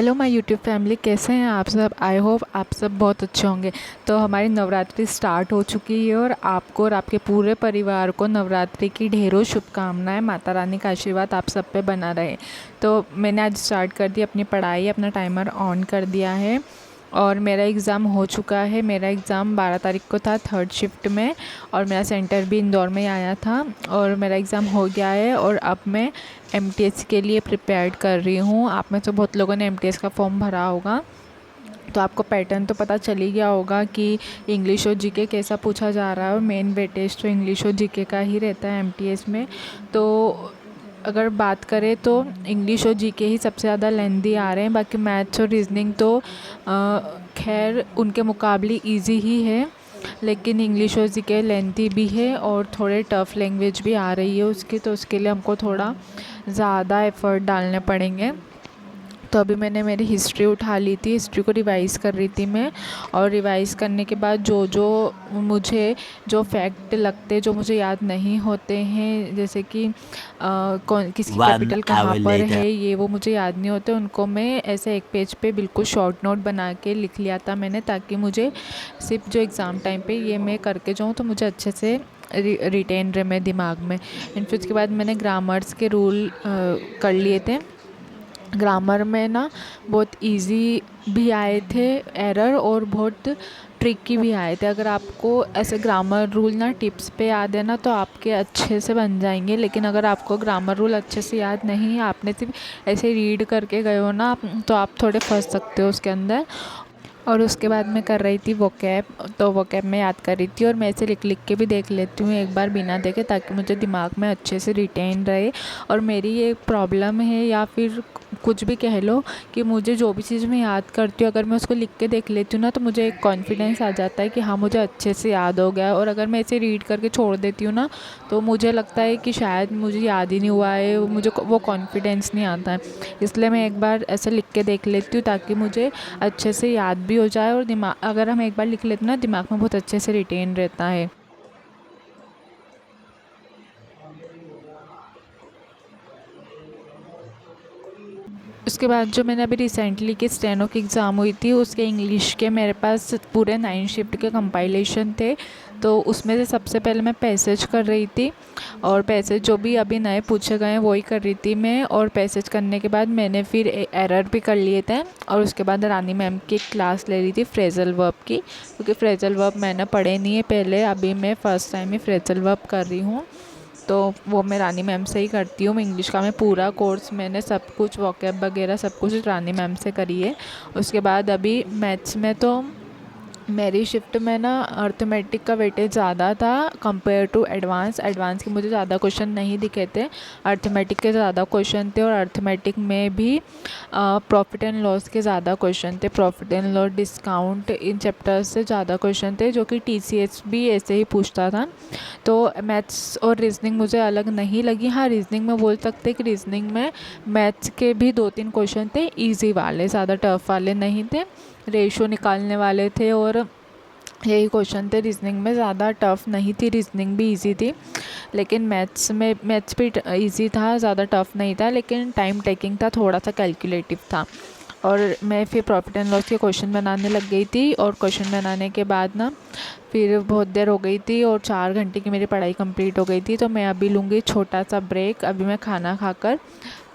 Hello my YouTube family, कैसे हैं आप सब। आई होप आप सब बहुत अच्छे होंगे। तो हमारी नवरात्रि स्टार्ट हो चुकी है और आपको और आपके पूरे परिवार को नवरात्रि की ढेरों शुभकामनाएं। माता रानी का आशीर्वाद आप सब पे बना रहे। तो मैंने आज स्टार्ट कर दी अपनी पढ़ाई, अपना टाइमर ऑन कर दिया है और मेरा एग्ज़ाम हो चुका है। मेरा एग्ज़ाम 12 तारीख को था, थर्ड शिफ्ट में, और मेरा सेंटर भी इंदौर में ही आया था और मेरा एग्ज़ाम हो गया है। और अब मैं एमटीएस के लिए प्रिपेयर कर रही हूँ। आप में से बहुत लोगों ने एमटीएस का फॉर्म भरा होगा, तो आपको पैटर्न तो पता चल ही गया होगा कि इंग्लिश और जीके कैसा पूछा जा रहा है। और मेन वेटेज तो इंग्लिश और जीके का ही रहता है एमटीएस में। तो अगर बात करें तो इंग्लिश और जीके ही सबसे ज़्यादा लेंदी आ रहे हैं। बाकी मैथ्स और रीजनिंग तो खैर उनके मुकाबले इजी ही है, लेकिन इंग्लिश और जीके लेंथी भी है और थोड़े टफ़ लैंग्वेज भी आ रही है उसकी, तो उसके लिए हमको थोड़ा ज़्यादा एफ़र्ट डालने पड़ेंगे। तो अभी मैंने मेरी हिस्ट्री उठा ली थी, हिस्ट्री को रिवाइज़ कर रही थी मैं। और रिवाइज़ करने के बाद जो फैक्ट लगते, जो मुझे याद नहीं होते हैं, जैसे कि कौन किसकी 1 कैपिटल कहाँ hour पर later. है, ये वो मुझे याद नहीं होते। उनको मैं ऐसे एक पेज पे बिल्कुल शॉर्ट नोट बना के लिख लिया था मैंने, ताकि मुझे सिर्फ जो एग्ज़ाम टाइम पे ये मैं करके जाऊँ तो मुझे अच्छे से रिटेन रहे मेरे दिमाग में। एंड फिर उसके बाद मैंने ग्रामर्स के रूल कर लिए थे। ग्रामर में ना बहुत इजी भी आए थे एरर, और बहुत ट्रिकी भी आए थे। अगर आपको ऐसे ग्रामर रूल ना टिप्स पे याद है ना, तो आपके अच्छे से बन जाएंगे। लेकिन अगर आपको ग्रामर रूल अच्छे से याद नहीं है, आपने सिर्फ ऐसे रीड करके गए हो ना, तो आप थोड़े फंस सकते हो उसके अंदर। और उसके बाद मैं कर रही थी वोकैब, तो वोकैब में याद कर रही थी और मैं ऐसे लिख लिख के भी देख लेती हूँ एक बार बिना देखे, ताकि मुझे दिमाग में अच्छे से रिटेन रहे। और मेरी ये प्रॉब्लम है, या फिर कुछ भी कह लो, कि मुझे जो भी चीज़ मैं याद करती हूँ, अगर मैं उसको लिख के देख लेती हूँ ना, तो मुझे एक कॉन्फिडेंस आ जाता है कि हाँ मुझे अच्छे से याद हो गया। और अगर मैं ऐसे रीड करके छोड़ देती हूँ ना, तो मुझे लगता है कि शायद मुझे याद ही नहीं हुआ है, मुझे वो कॉन्फिडेंस नहीं आता है। इसलिए मैं एक बार ऐसे लिख के देख लेती हूँ, ताकि मुझे अच्छे से याद भी हो जाए। और दिमाग, अगर हम एक बार लिख लेते हैं ना, दिमाग में बहुत अच्छे से रिटेन रहता है। उसके बाद जो मैंने अभी रिसेंटली की स्टेनो की एग्ज़ाम हुई थी, उसके इंग्लिश के मेरे पास पूरे 9 शिफ्ट के कंपाइलेशन थे। तो उसमें से सबसे पहले मैं पैसेज कर रही थी, और पैसेज जो भी अभी नए पूछे गए हैं वही कर रही थी मैं। और पैसेज करने के बाद मैंने फिर एरर भी कर लिए थे। और उसके बाद रानी मैम की क्लास ले ली थी फ्रेजल वर्ब की, क्योंकि फ्रेजल वर्ब मैंने पढ़े नहीं है पहले, अभी मैं फ़र्स्ट टाइम ही फ्रेजल वर्ब कर रही हूँ। तो वो मैं रानी मैम से ही करती हूँ। मैं इंग्लिश का मैं पूरा कोर्स, मैंने सब कुछ वोकैब वगैरह सब कुछ रानी मैम से करी है। उसके बाद अभी मैथ्स में तो मेरी शिफ्ट में ना अर्थमेटिक का वेटेज ज़्यादा था कंपेयर टू एडवांस। एडवांस के मुझे ज़्यादा क्वेश्चन नहीं दिखे थे, अर्थमेटिक के ज़्यादा क्वेश्चन थे। और अर्थमेटिक में भी प्रॉफिट एंड लॉस के ज़्यादा क्वेश्चन थे, profit and loss, discount, in chapters से ज़्यादा क्वेश्चन थे, जो कि टीसीएस भी ऐसे ही पूछता था। तो मैथ्स और रीजनिंग मुझे अलग नहीं लगी। हाँ, रीजनिंग में बोल सकते कि रीजनिंग में मैथ्स के भी 2-3 क्वेश्चन थे ईजी वाले, ज़्यादा टफ वाले नहीं थे, रेशो निकालने वाले थे। और यही क्वेश्चन थे रीजनिंग में, ज़्यादा टफ़ नहीं थी, रीजनिंग भी इजी थी। लेकिन मैथ्स भी इजी था, ज़्यादा टफ़ नहीं था, लेकिन टाइम टेकिंग था, थोड़ा सा कैलकुलेटिव था। और मैं फिर प्रॉफिट एंड लॉस के क्वेश्चन बनाने लग गई थी। और क्वेश्चन बनाने के बाद ना फिर बहुत देर हो गई थी और 4 घंटे की मेरी पढ़ाई कंप्लीट हो गई थी। तो मैं अभी लूँगी छोटा सा ब्रेक। अभी मैं खाना खाकर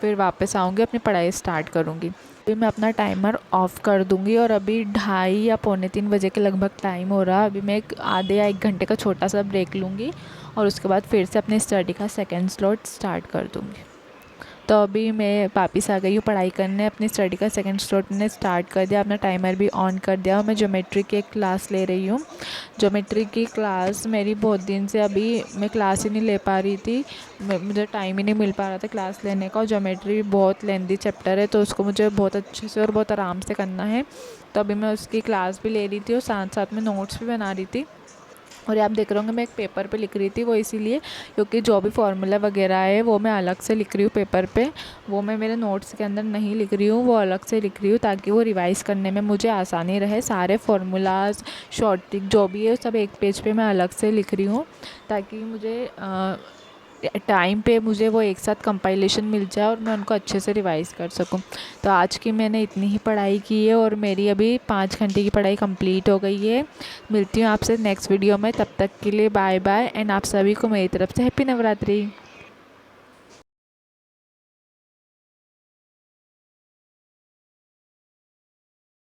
फिर वापस आऊँगी, अपनी पढ़ाई स्टार्ट करूँगी। अभी मैं अपना टाइमर ऑफ़ कर दूँगी। और अभी 2:30 या पौने 3 बजे के लगभग टाइम हो रहा है। अभी मैं एक आधे या 1 घंटे का छोटा सा ब्रेक लूँगी, और उसके बाद फिर से अपने स्टडी का सेकंड स्लॉट स्टार्ट कर दूँगी। तो अभी मैं वापस आ गई हूँ पढ़ाई करने, अपनी स्टडी का सेकंड स्लॉट मैंने स्टार्ट कर दिया, अपना टाइमर भी ऑन कर दिया। और मैं ज्योमेट्री की एक क्लास ले रही हूँ। ज्योमेट्री की क्लास मेरी बहुत दिन से, अभी मैं क्लास ही नहीं ले पा रही थी, मुझे टाइम ही नहीं मिल पा रहा था क्लास लेने का। और ज्योमेट्री बहुत लेंदी चैप्टर है, तो उसको मुझे बहुत अच्छे से और बहुत आराम से करना है। तो अभी मैं उसकी क्लास भी ले रही थी और साथ साथ में नोट्स भी बना रही थी। और आप देख रहे होंगे मैं एक पेपर पे लिख रही थी, वो इसीलिए क्योंकि जो भी फार्मूला वगैरह है वो मैं अलग से लिख रही हूँ पेपर पे, वो मैं मेरे नोट्स के अंदर नहीं लिख रही हूँ, वो अलग से लिख रही हूँ, ताकि वो रिवाइज़ करने में मुझे आसानी रहे। सारे फार्मूलाज, शॉर्ट ट्रिक जो भी है सब एक पेज पे मैं अलग से लिख रही हूँ, ताकि मुझे टाइम पे मुझे वो एक साथ कंपाइलेशन मिल जाए और मैं उनको अच्छे से रिवाइज़ कर सकूं। तो आज की मैंने इतनी ही पढ़ाई की है और मेरी अभी 5 घंटे की पढ़ाई कंप्लीट हो गई है। मिलती हूँ आपसे नेक्स्ट वीडियो में, तब तक के लिए बाय बाय एंड आप सभी को मेरी तरफ से हैप्पी नवरात्रि।